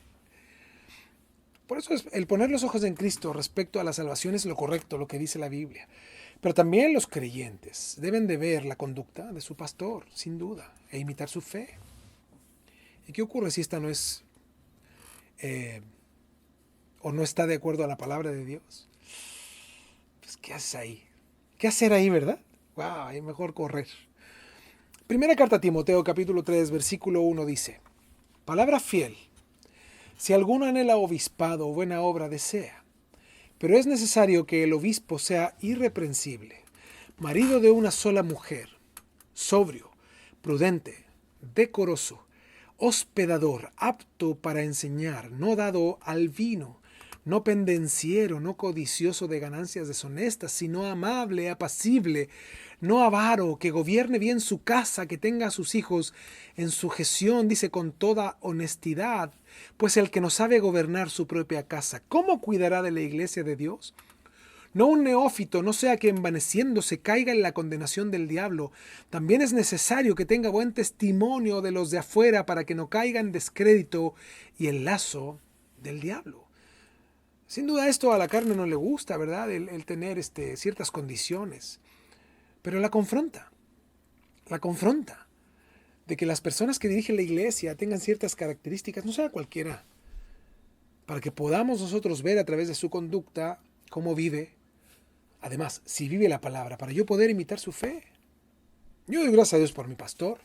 Por eso el poner los ojos en Cristo respecto a la salvación es lo correcto, lo que dice la Biblia. Pero también los creyentes deben de ver la conducta de su pastor, sin duda, e imitar su fe. ¿Y qué ocurre si esta no es o no está de acuerdo a la palabra de Dios? Pues, ¿qué haces ahí? ¿Qué hacer ahí, verdad? Wow, es mejor correr. Primera carta a Timoteo, capítulo 3, versículo 1 dice, palabra fiel, si alguno anhela obispado o buena obra desea, pero es necesario que el obispo sea irreprensible, marido de una sola mujer, sobrio, prudente, decoroso, hospedador, apto para enseñar, no dado al vino, no pendenciero, no codicioso de ganancias deshonestas, sino amable, apacible, no avaro, que gobierne bien su casa, que tenga a sus hijos en sujeción, dice, con toda honestidad, pues el que no sabe gobernar su propia casa, ¿cómo cuidará de la iglesia de Dios? No un neófito, no sea que envaneciéndose caiga en la condenación del diablo. También es necesario que tenga buen testimonio de los de afuera para que no caiga en descrédito y el lazo del diablo. Sin duda esto a la carne no le gusta, ¿verdad? El tener ciertas condiciones. Pero la confronta. De que las personas que dirigen la iglesia tengan ciertas características, no sea cualquiera, para que podamos nosotros ver a través de su conducta cómo vive. Además, si vive la palabra, para yo poder imitar su fe. Yo doy gracias a Dios por mi pastor.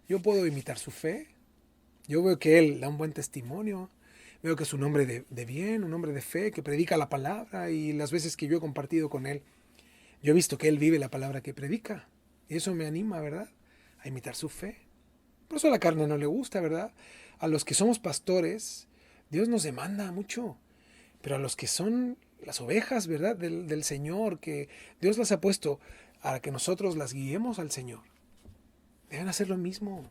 Yo puedo imitar su fe. Yo veo que él da un buen testimonio. Veo que es un hombre de bien, un hombre de fe, que predica la palabra. Y las veces que yo he compartido con él, yo he visto que él vive la palabra que predica. Y eso me anima, ¿verdad?, a imitar su fe. Por eso a la carne no le gusta, ¿verdad? A los que somos pastores, Dios nos demanda mucho. Pero a los que son las ovejas, ¿verdad?, del Señor, que Dios las ha puesto para que nosotros las guiemos al Señor, deben hacer lo mismo.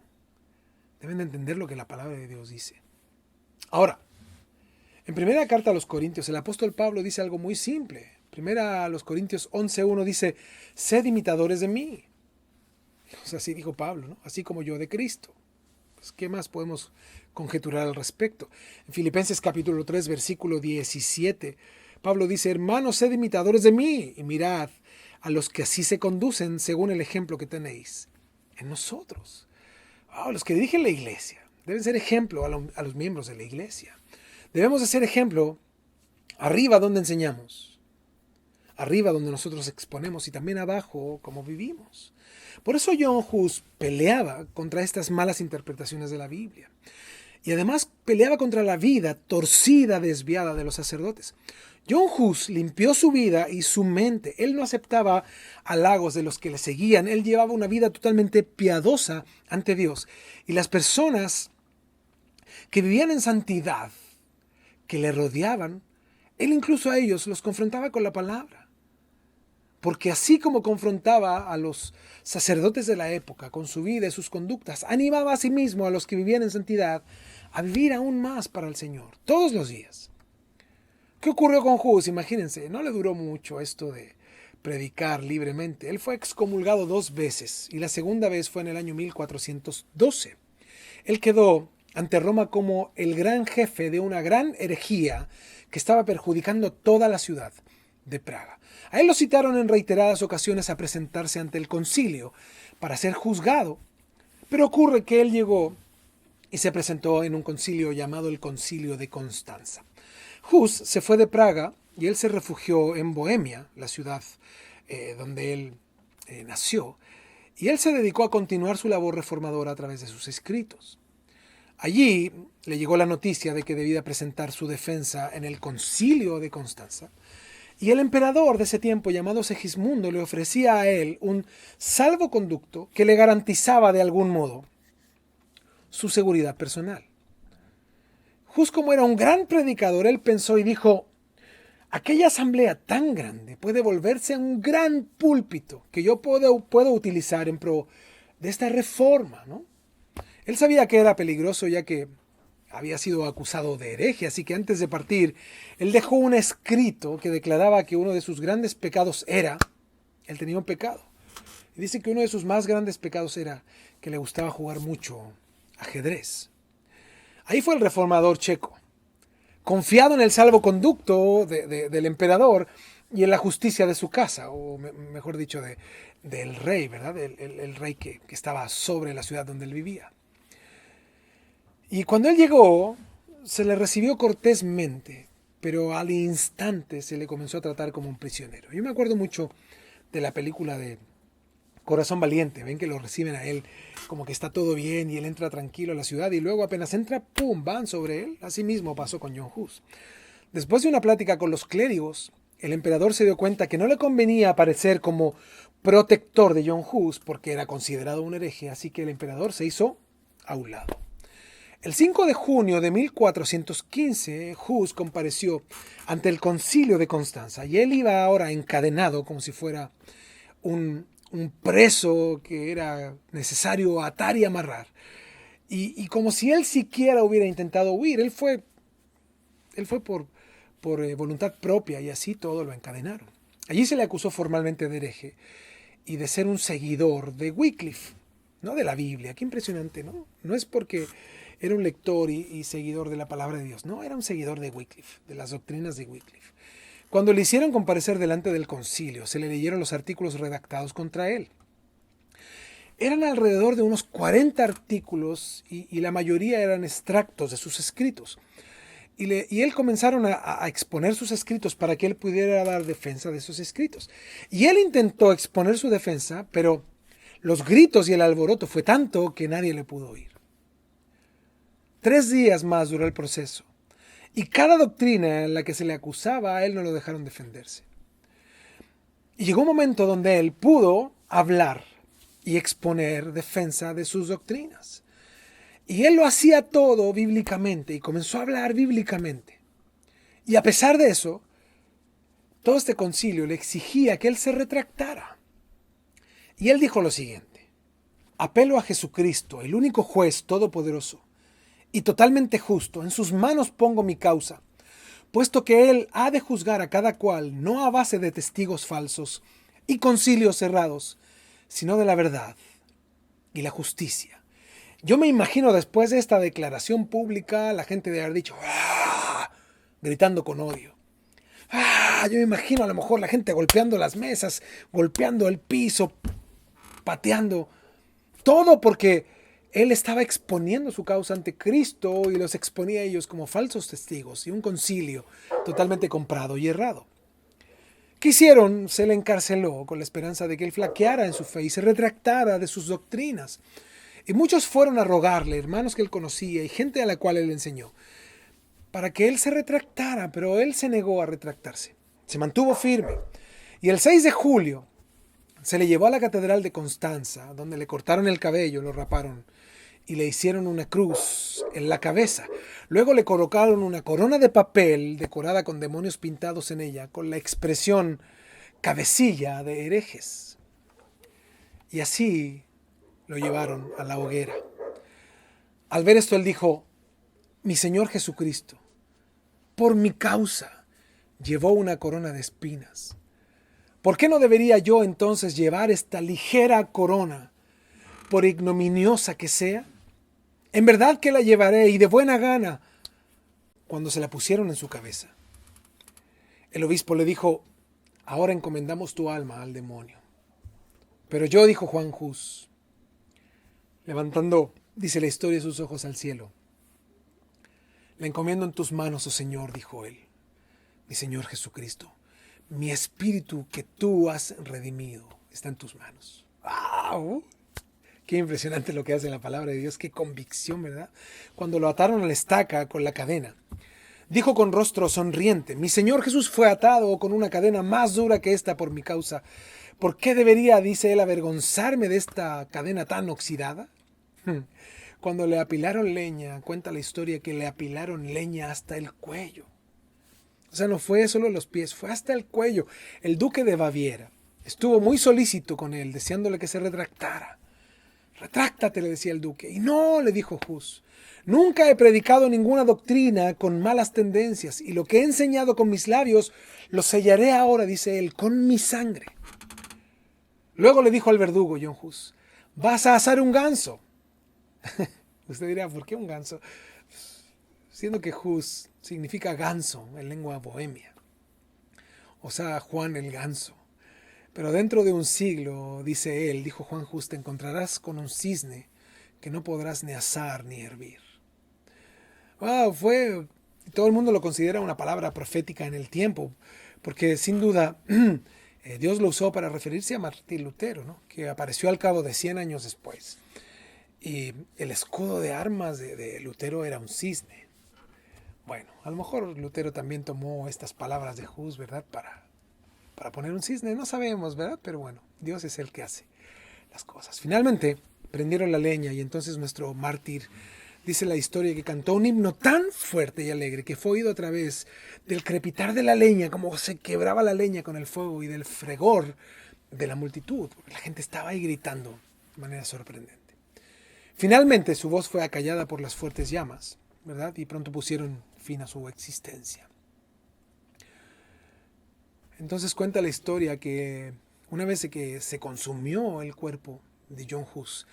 Deben de entender lo que la palabra de Dios dice. Ahora, en primera carta a los Corintios, el apóstol Pablo dice algo muy simple. Primera a los Corintios 11:1 dice, sed imitadores de mí. Pues así dijo Pablo, ¿no? Así como yo de Cristo. Pues, ¿qué más podemos conjeturar al respecto? En Filipenses capítulo 3, versículo 17, Pablo dice, hermanos, sed imitadores de mí y mirad a los que así se conducen según el ejemplo que tenéis en nosotros. Los que dirigen la iglesia deben ser ejemplo a los miembros de la iglesia. Debemos de ser ejemplo arriba donde enseñamos, arriba donde nosotros exponemos y también abajo como vivimos. Por eso John Hus peleaba contra estas malas interpretaciones de la Biblia. Y además peleaba contra la vida torcida, desviada de los sacerdotes. John Hus limpió su vida y su mente. Él no aceptaba halagos de los que le seguían. Él llevaba una vida totalmente piadosa ante Dios. Y las personas que vivían en santidad, que le rodeaban, él incluso a ellos los confrontaba con la palabra. Porque así como confrontaba a los sacerdotes de la época con su vida y sus conductas, animaba a sí mismo a los que vivían en santidad a vivir aún más para el Señor, todos los días. ¿Qué ocurrió con Hus? Imagínense, no le duró mucho esto de predicar libremente. Él fue excomulgado 2 veces y la segunda vez fue en el año 1412. Él quedó ante Roma como el gran jefe de una gran herejía que estaba perjudicando toda la ciudad. de Praga. A él lo citaron en reiteradas ocasiones a presentarse ante el concilio para ser juzgado, pero ocurre que él llegó y se presentó en un concilio llamado el Concilio de Constanza. Hus se fue de Praga y él se refugió en Bohemia, la ciudad donde él nació, y él se dedicó a continuar su labor reformadora a través de sus escritos. Allí le llegó la noticia de que debía presentar su defensa en el Concilio de Constanza, y el emperador de ese tiempo, llamado Segismundo, le ofrecía a él un salvoconducto que le garantizaba de algún modo su seguridad personal. Hus, como era un gran predicador, él pensó y dijo: aquella asamblea tan grande puede volverse un gran púlpito que yo puedo utilizar en pro de esta reforma, ¿no? Él sabía que era peligroso, ya que había sido acusado de hereje, así que antes de partir, él dejó un escrito que declaraba que uno de sus grandes pecados era, él tenía un pecado, y dice que uno de sus más grandes pecados era que le gustaba jugar mucho ajedrez. Ahí fue el reformador checo, confiado en el salvoconducto del emperador y en la justicia de su casa, o mejor dicho, del rey, ¿verdad? El rey que estaba sobre la ciudad donde él vivía. Y cuando él llegó, se le recibió cortésmente, pero al instante se le comenzó a tratar como un prisionero. Yo me acuerdo mucho de la película de Corazón Valiente. Ven que lo reciben a él como que está todo bien y él entra tranquilo a la ciudad y luego apenas entra, ¡pum!, van sobre él. Así mismo pasó con John Hus. Después de una plática con los clérigos, el emperador se dio cuenta que no le convenía aparecer como protector de John Hus porque era considerado un hereje, así que el emperador se hizo a un lado. El 5 de junio de 1415, Hus compareció ante el Concilio de Constanza y él iba ahora encadenado como si fuera un preso que era necesario atar y amarrar. Y como si él siquiera hubiera intentado huir, él fue por voluntad propia y así todo lo encadenaron. Allí se le acusó formalmente de hereje y de ser un seguidor de Wycliffe, no de la Biblia. Qué impresionante, ¿no? No es porque era un lector y seguidor de la palabra de Dios, no, era un seguidor de Wycliffe, de las doctrinas de Wycliffe. Cuando le hicieron comparecer delante del concilio, se le leyeron los artículos redactados contra él. Eran alrededor de unos 40 artículos y la mayoría eran extractos de sus escritos. Y él comenzaron a exponer sus escritos para que él pudiera dar defensa de esos escritos. Y él intentó exponer su defensa, pero los gritos y el alboroto fue tanto que nadie le pudo oír. 3 días más duró el proceso. Y cada doctrina en la que se le acusaba a él no lo dejaron defenderse. Y llegó un momento donde él pudo hablar y exponer defensa de sus doctrinas. Y él lo hacía todo bíblicamente y comenzó a hablar bíblicamente. Y a pesar de eso, todo este concilio le exigía que él se retractara. Y él dijo lo siguiente: apelo a Jesucristo, el único juez todopoderoso y totalmente justo, en sus manos pongo mi causa, puesto que él ha de juzgar a cada cual no a base de testigos falsos y concilios cerrados, sino de la verdad y la justicia. Yo me imagino después de esta declaración pública, la gente debe haber dicho ¡ah!, gritando con odio. ¡Ah! Yo me imagino a lo mejor la gente golpeando las mesas, golpeando el piso, pateando, todo porque él estaba exponiendo su causa ante Cristo y los exponía a ellos como falsos testigos y un concilio totalmente comprado y errado. ¿Qué hicieron? Se le encarceló con la esperanza de que él flaqueara en su fe y se retractara de sus doctrinas. Y muchos fueron a rogarle, hermanos que él conocía y gente a la cual él enseñó, para que él se retractara, pero él se negó a retractarse. Se mantuvo firme. Y el 6 de julio se le llevó a la catedral de Constanza, donde le cortaron el cabello, lo raparon y le hicieron una cruz en la cabeza. Luego le colocaron una corona de papel decorada con demonios pintados en ella, con la expresión cabecilla de herejes. Y así lo llevaron a la hoguera. Al ver esto, él dijo: mi Señor Jesucristo, por mi causa, llevó una corona de espinas. ¿Por qué no debería yo entonces llevar esta ligera corona, por ignominiosa que sea? En verdad que la llevaré, y de buena gana, cuando se la pusieron en su cabeza. El obispo le dijo: Ahora encomendamos tu alma al demonio. Pero yo, dijo Juan Hus, levantando, dice la historia, sus ojos al cielo. La encomiendo en tus manos, oh Señor, dijo él, mi Señor Jesucristo. Mi espíritu que tú has redimido está en tus manos. ¡Wow! Qué impresionante lo que hace la palabra de Dios, qué convicción, ¿verdad? Cuando lo ataron a la estaca con la cadena, dijo con rostro sonriente, mi Señor Jesús fue atado con una cadena más dura que esta por mi causa. ¿Por qué debería, dice él, avergonzarme de esta cadena tan oxidada? Cuando le apilaron leña, cuenta la historia que le apilaron leña hasta el cuello. O sea, no fue solo los pies, fue hasta el cuello. El duque de Baviera estuvo muy solícito con él, deseándole que se retractara. Retráctate, le decía el duque. Y no, le dijo Hus, nunca he predicado ninguna doctrina con malas tendencias, y lo que he enseñado con mis labios lo sellaré ahora, dice él, con mi sangre. Luego le dijo al verdugo, John Hus, vas a asar un ganso. Usted dirá, ¿por qué un ganso? Siendo que Hus significa ganso en lengua bohemia. O sea, Juan el ganso. Pero dentro de un siglo, dice él, dijo Juan Hus, te encontrarás con un cisne que no podrás ni asar ni hervir. Wow, todo el mundo lo considera una palabra profética en el tiempo, porque sin duda Dios lo usó para referirse a Martín Lutero, ¿no? Que apareció al cabo de 100 años después. Y el escudo de armas de Lutero era un cisne. Bueno, a lo mejor Lutero también tomó estas palabras de Hus, ¿verdad? Para poner un cisne, no sabemos, ¿verdad? Pero bueno, Dios es el que hace las cosas. Finalmente prendieron la leña y entonces nuestro mártir, dice la historia, que cantó un himno tan fuerte y alegre que fue oído a través del crepitar de la leña, como se quebraba la leña con el fuego, y del fregor de la multitud. La gente estaba ahí gritando de manera sorprendente. Finalmente su voz fue acallada por las fuertes llamas, ¿verdad? Y pronto pusieron fin a su existencia. Entonces cuenta la historia que una vez que se consumió el cuerpo de John Hus,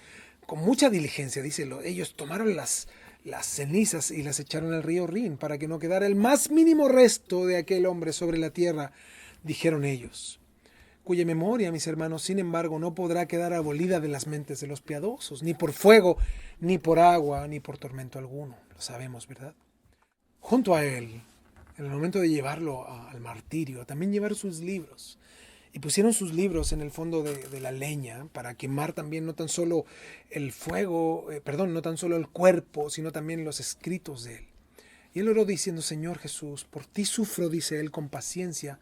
con mucha diligencia, dice, ellos tomaron las cenizas y las echaron al río Rin para que no quedara el más mínimo resto de aquel hombre sobre la tierra, dijeron ellos, cuya memoria, mis hermanos, sin embargo, no podrá quedar abolida de las mentes de los piadosos, ni por fuego, ni por agua, ni por tormento alguno. Lo sabemos, ¿verdad? Junto a él, en el momento de llevarlo al martirio, también llevaron sus libros. Y pusieron sus libros en el fondo de la leña para quemar también no tan solo el fuego, no tan solo el cuerpo, sino también los escritos de él. Y él oró diciendo, Señor Jesús, por ti sufro, dice él, con paciencia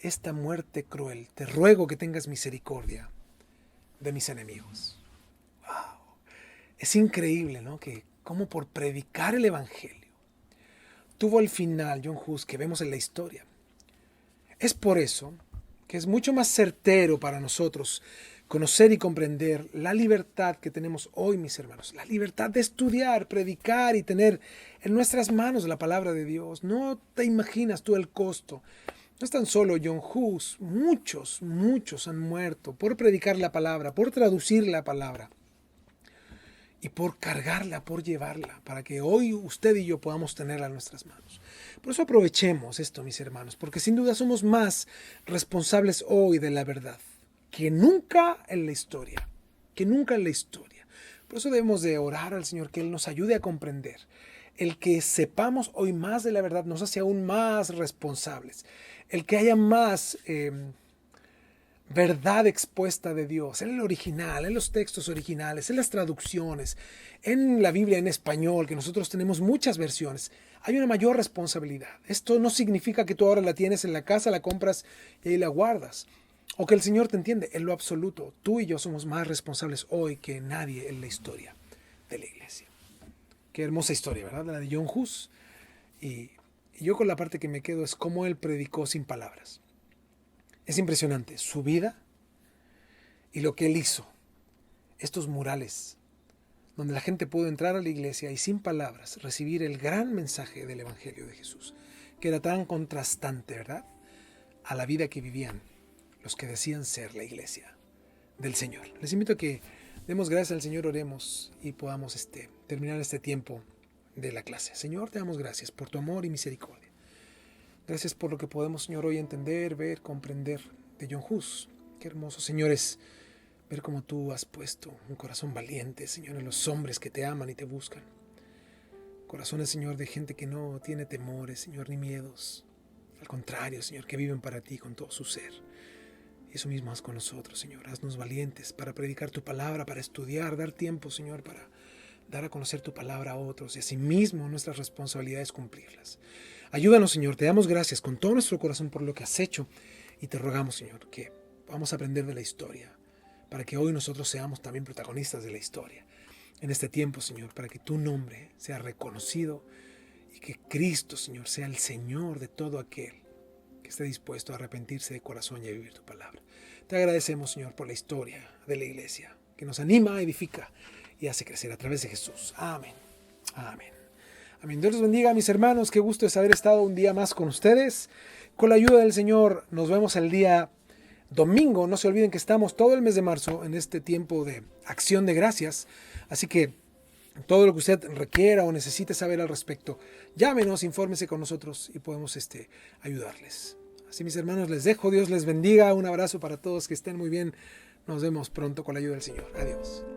esta muerte cruel. Te ruego que tengas misericordia de mis enemigos. Wow. Es increíble, ¿no? Que como por predicar el evangelio tuvo el final John Hus que vemos en la historia. Es por eso que es mucho más certero para nosotros conocer y comprender la libertad que tenemos hoy, mis hermanos. La libertad de estudiar, predicar y tener en nuestras manos la palabra de Dios. No te imaginas tú el costo. No es tan solo John Hus, muchos han muerto por predicar la palabra, por traducir la palabra y por cargarla, por llevarla, para que hoy usted y yo podamos tenerla en nuestras manos. Por eso aprovechemos esto, mis hermanos, porque sin duda somos más responsables hoy de la verdad que nunca en la historia, Por eso debemos de orar al Señor que Él nos ayude a comprender. El que sepamos hoy más de la verdad nos hace aún más responsables. El que haya más verdad expuesta de Dios, en el original, en los textos originales, en las traducciones, en la Biblia en español, que nosotros tenemos muchas versiones, hay una mayor responsabilidad. Esto no significa que tú ahora la tienes en la casa, la compras y ahí la guardas, o que el Señor te entiende. En lo absoluto, tú y yo somos más responsables hoy que nadie en la historia de la iglesia. Qué hermosa historia, ¿verdad? La de John Hus. Y yo con la parte que me quedo es cómo él predicó sin palabras. Es impresionante su vida y lo que él hizo. Estos murales, donde la gente pudo entrar a la iglesia y sin palabras recibir el gran mensaje del Evangelio de Jesús, que era tan contrastante, ¿verdad?, a la vida que vivían los que decían ser la iglesia del Señor. Les invito a que demos gracias al Señor, oremos y podamos terminar este tiempo de la clase. Señor, te damos gracias por tu amor y misericordia. Gracias por lo que podemos, Señor, hoy entender, ver, comprender de John Hus. Qué hermoso, Señor, es ver cómo tú has puesto un corazón valiente, Señor, en los hombres que te aman y te buscan. Corazones, Señor, de gente que no tiene temores, Señor, ni miedos. Al contrario, Señor, que viven para ti con todo su ser. Y eso mismo haz con nosotros, Señor. Haznos valientes para predicar tu palabra, para estudiar, dar tiempo, Señor, para dar a conocer tu palabra a otros. Y asimismo nuestra responsabilidad es cumplirlas. Ayúdanos, Señor. Te damos gracias con todo nuestro corazón por lo que has hecho. Y te rogamos, Señor, que vamos a aprender de la historia, para que hoy nosotros seamos también protagonistas de la historia. En este tiempo, Señor, para que tu nombre sea reconocido y que Cristo, Señor, sea el Señor de todo aquel que esté dispuesto a arrepentirse de corazón y a vivir tu palabra. Te agradecemos, Señor, por la historia de la iglesia, que nos anima, edifica y hace crecer a través de Jesús. Amén. Amén. Amén. Dios los bendiga, mis hermanos. Qué gusto es haber estado un día más con ustedes. Con la ayuda del Señor, nos vemos el día domingo. No se olviden que estamos todo el mes de marzo en este tiempo de acción de gracias. Así que todo lo que usted requiera o necesite saber al respecto, llámenos, infórmese con nosotros y podemos ayudarles. Así, mis hermanos, les dejo. Dios les bendiga. Un abrazo para todos. Que estén muy bien. Nos vemos pronto con la ayuda del Señor. Adiós.